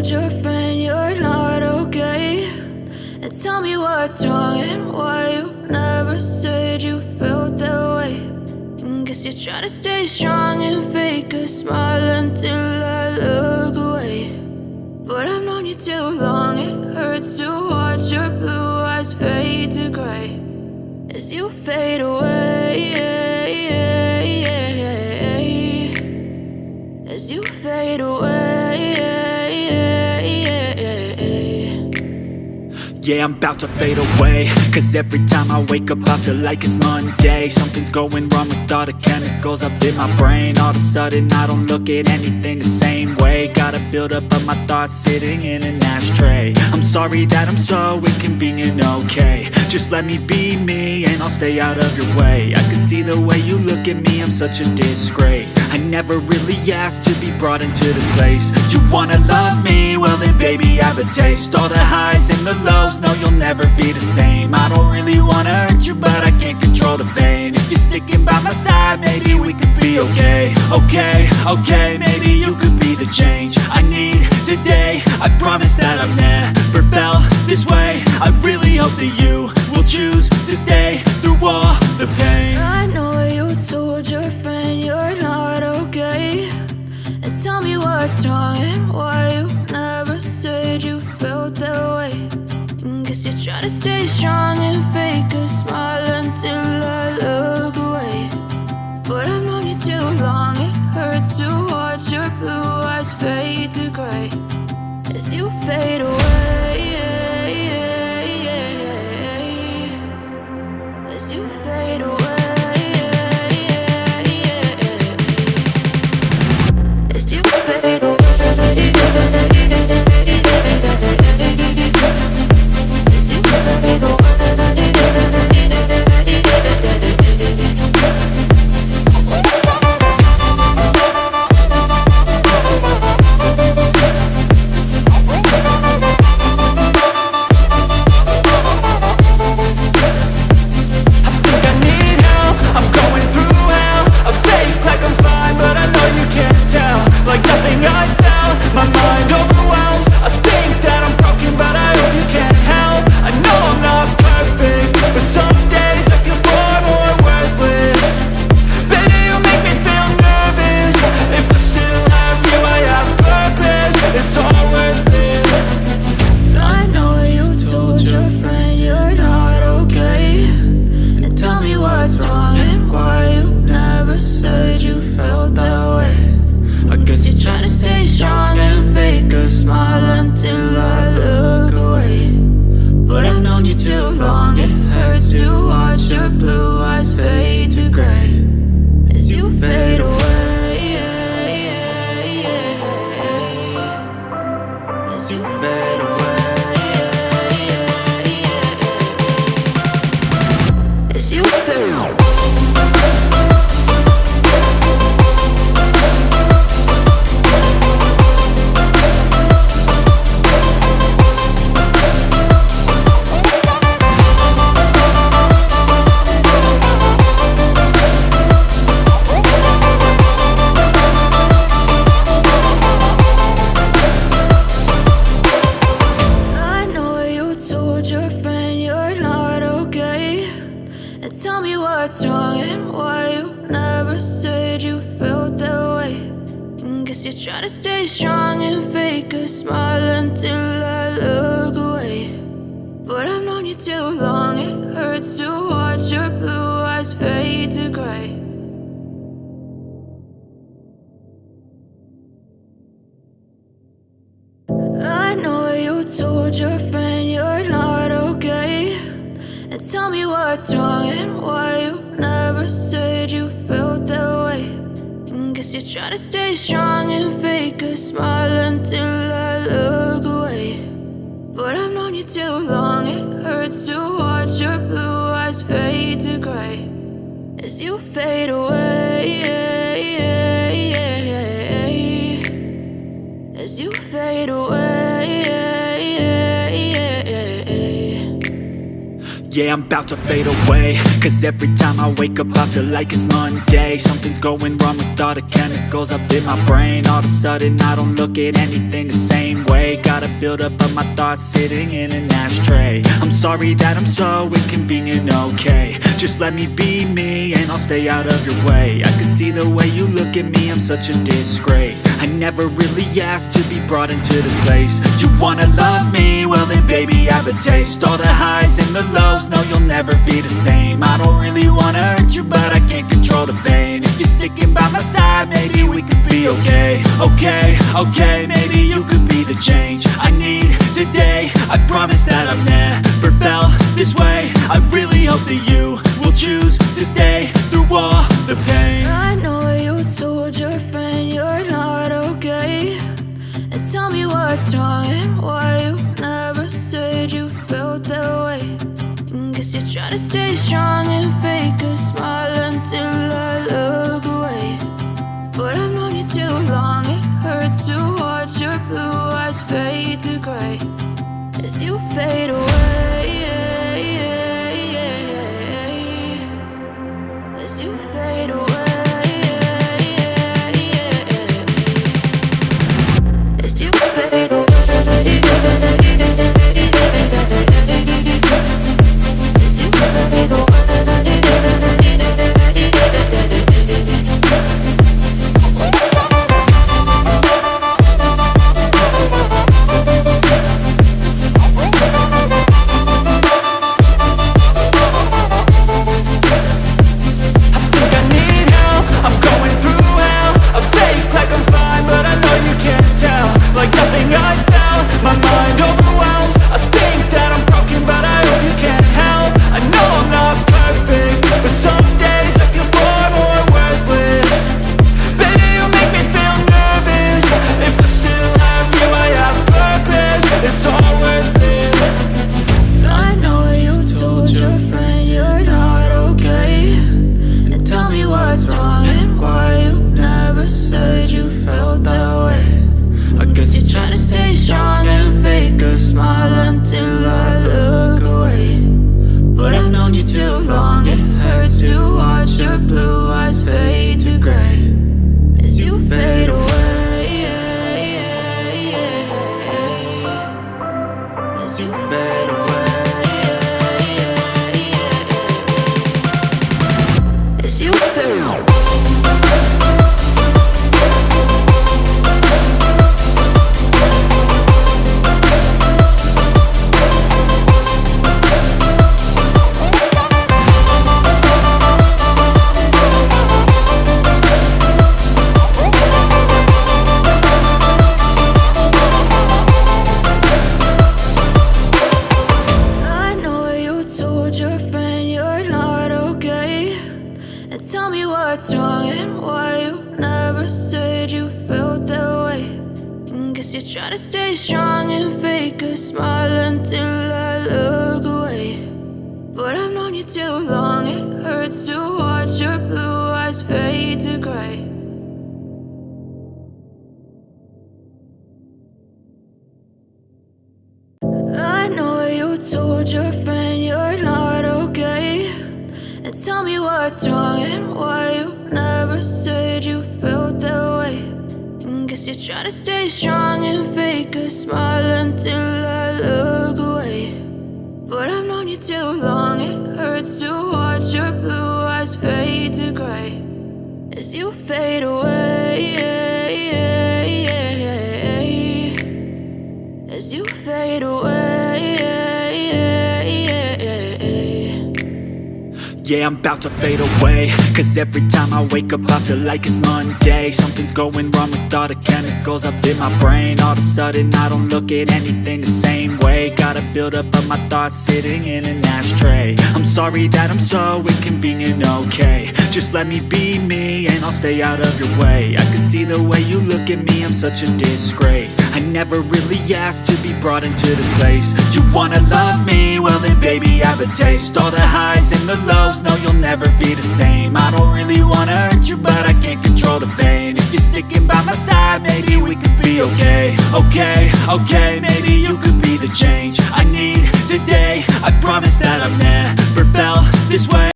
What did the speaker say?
told your friend you're not okay? And tell me what's wrong and why you never said you felt that way. And guess you're trying to stay strong and fake a smile until I look away. But I've known you too long, it hurts to watch your blue eyes fade to gray as you fade away, as you fade away. Yeah, I'm about to fade away, cause every time I wake up I feel like it's Monday. Something's going wrong with all the chemicals up in my brain. All of a sudden I don't look at anything the same way. Got a buildup of my thoughts sitting in an ashtray. I'm sorry that I'm so inconvenient, okay? Just let me be me and I'll stay out of your way. I can see the way you look at me, I'm such a disgrace. I never really asked to be brought into this place. You wanna love me? Well then baby have a taste. All the highs and the lows, no you'll never be the same. I don't really wanna hurt you but I can't control the pain. If you're sticking by my side maybe we could be okay. Okay, maybe you could be the change I need today. I promise that I've never felt this way. I really hope that you will choose to stay through all the pain. I know you told your friend you're not okay. And tell me what's wrong and why you never said you felt that way. And guess you're trying to stay strong and fake a smile until I look away. But I've known you too long, it hurts to watch your blue eyes fade to gray as you fade away, as you fade away, as you fade away. Told your friend you're not okay. And tell me what's wrong and why you never said you felt that way. And guess you're trying to stay strong and fake a smile until I look away. But I've known you too long, it hurts to watch your blue eyes fade to gray as you fade away, as you fade away. Yeah, I'm about to fade away, cause every time I wake up I feel like it's Monday. Something's going wrong with all the chemicals up in my brain. All of a sudden I don't look at anything the same way. Got a build-up of my thoughts sitting in an ashtray. I'm sorry that I'm so inconvenient, okay. Just let me be me and I'll stay out of your way. I can see the way you look at me, I'm such a disgrace. I never really asked to be brought into this place. You wanna love me? Well then baby I have a taste. All the highs and the lows, no you'll never be the same. I don't really wanna hurt you but I can't control the pain. If you're sticking by my side maybe we could be okay. Okay, maybe you could be the change I need today. I promise that I've never felt this way. I really hope that you will choose to stay through all the pain. I know you told your friend you're not okay, and tell me what's wrong and why you never said you felt that way. Guess you're trying to stay strong and fake a smile until I look away. But I've known you too long, it hurts to watch your blue eyes fade to gray as you fade away. As you fade away. As you fade away. Told your friend you're not okay, and tell me what's wrong and why you never said you felt that way. Guess you're trying to stay strong and fake a smile until I look away. But I've known you too long, it hurts to watch your blue eyes fade to gray as you fade away. As you fade away. Yeah, I'm about to fade away, cause every time I wake up I feel like it's Monday. Something's going wrong with all the chemicals up in my brain. All of a sudden I don't look at anything the same way. Got a build-up of my thoughts sitting in an ashtray. I'm sorry that I'm so inconvenient, okay. Just let me be me and I'll stay out of your way. I can see the way you look at me, I'm such a disgrace. I never really asked to be brought into this place. You wanna love me? Well then baby I have a taste. All the highs and the lows, no you'll never be the same. I don't really wanna hurt you but I can't control the pain. If you're sticking by my side maybe we could be okay. Okay, maybe you could be the change I need today. I promise that I've never